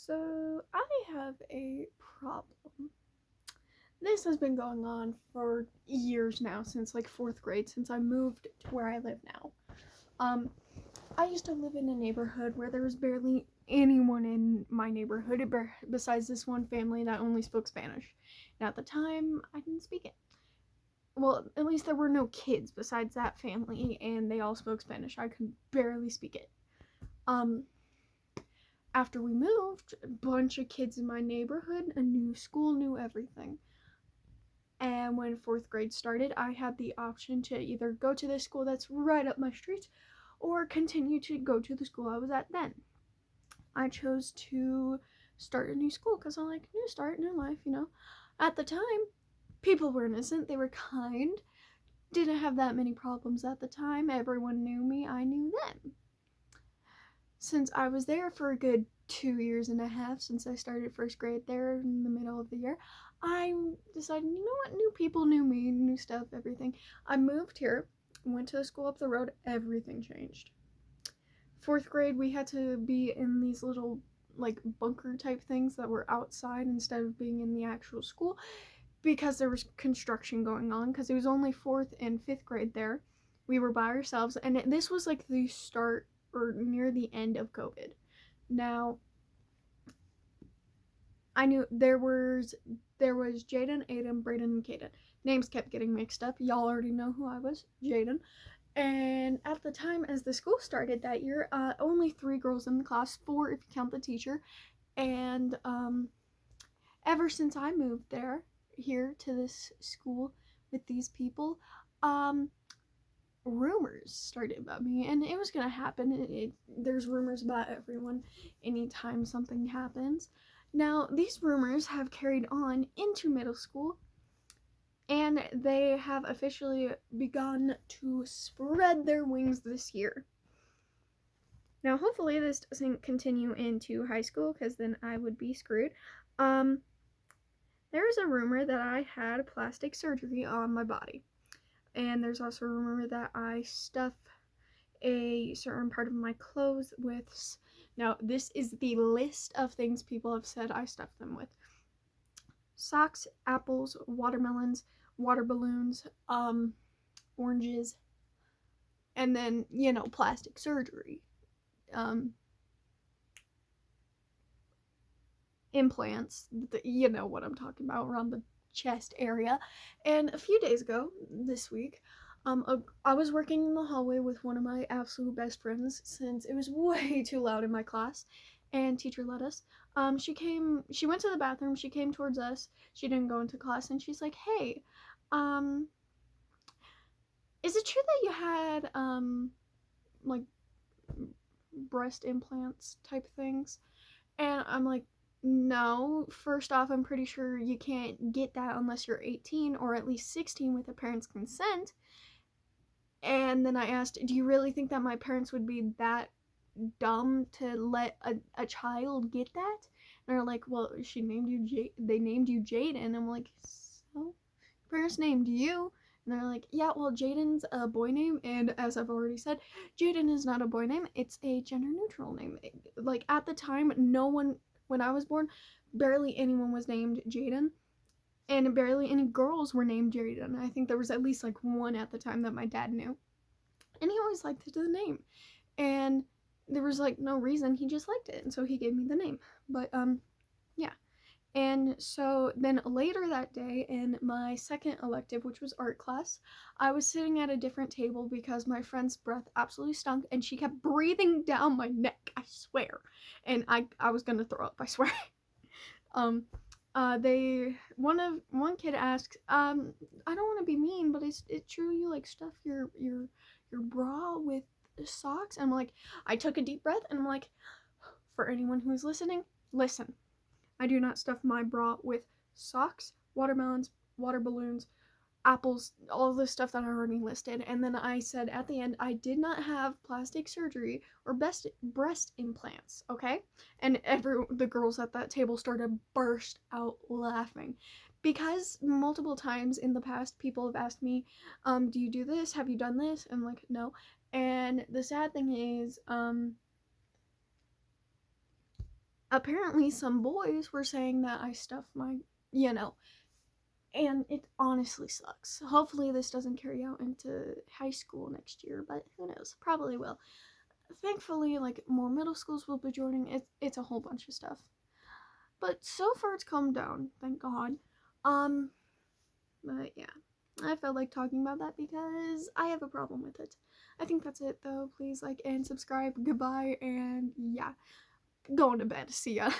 So, I have a problem. This has been going on for years now, since like fourth grade, since I moved to where I live now. Um, I used to live in a neighborhood where there was barely anyone in my neighborhood besides this one family that only spoke Spanish. And at the time, I didn't speak it. Well, at least there were no kids besides that family, and they all spoke Spanish. I could barely speak it. Um, After we moved, a bunch of kids in my neighborhood, a new school, knew everything. And when fourth grade started, I had the option to either go to this school that's right up my street or continue to go to the school I was at then. I chose to start a new school because I'm like, new start, new life, you know. At the time, people were innocent, they were kind, didn't have that many problems at the time. Everyone knew me, I knew them. Since I was there for a good 2 years and a half, since I started first grade there in the middle of the year, I decided, you know what, new people knew me, new stuff, everything. I moved here, went to the school up the road, everything changed. Fourth grade, we had to be in these little like bunker type things that were outside instead of being in the actual school because there was construction going on, because it was only fourth and fifth grade there. We were by ourselves, and this was like the start or near the end of COVID. Now, I knew there was Jaden, Aiden, Brayden, and Kaden. Names kept getting mixed up. Y'all already know who I was, Jaden. And at the time, as the school started that year, only 3 girls in the class, 4 if you count the teacher. And ever since I moved here to this school with these people, rumors started about me, and it was gonna happen. There's rumors about everyone anytime something happens. Now, these rumors have carried on into middle school, and they have officially begun to spread their wings this year. Now, hopefully this doesn't continue into high school, because then I would be screwed. There is a rumor that I had plastic surgery on my body. And there's also a rumor that I stuff a certain part of my clothes with. Now, this is the list of things people have said I stuff them with: socks, apples, watermelons, water balloons, oranges, and then, plastic surgery. Implants, you know what I'm talking about, around the chest area. And a few days ago, this week, I was working in the hallway with one of my absolute best friends, since it was way too loud in my class, and teacher let us. She went to the bathroom, she came towards us, she didn't go into class, and she's like, hey, is it true that you had, like, breast implants type things? And I'm like, no. First off, I'm pretty sure you can't get that unless you're 18 or at least 16 with a parent's consent. And then I asked, do you really think that my parents would be that dumb to let a child get that? And they're like, well, they named you Jaden. I'm like, so? Parents named you? And they're like, yeah, well, Jaden's a boy name, and as I've already said, Jaden is not a boy name, it's a gender neutral name. Like, at the time, when I was born, barely anyone was named Jaden, and barely any girls were named Jaden. I think there was at least like one at the time that my dad knew, and he always liked the name, and there was like no reason, he just liked it, and so he gave me the name. But yeah. And so then later that day, in my second elective, which was art class, I was sitting at a different table because my friend's breath absolutely stunk, and she kept breathing down my neck, I swear. And I was gonna throw up, I swear. One kid asked, I don't want to be mean, but is it true you like stuff your bra with socks? And I'm like, I took a deep breath, and I'm like, for anyone who's listening, listen. I do not stuff my bra with socks, watermelons, water balloons, apples, all the stuff that I already listed. And then I said at the end, I did not have plastic surgery or breast implants, okay? And the girls at that table started burst out laughing. Because multiple times in the past, people have asked me, do you do this? Have you done this? And I'm like, no. And the sad thing is, apparently some boys were saying that I stuffed my, you know, and it honestly sucks. Hopefully this doesn't carry out into high school next year, but who knows? Probably will. Thankfully, like, more middle schools will be joining. It's a whole bunch of stuff. But so far it's calmed down, thank God. Um, but yeah. I felt like talking about that because I have a problem with it. I think that's it though. Please like and subscribe. Goodbye and yeah. Going to bed. See ya.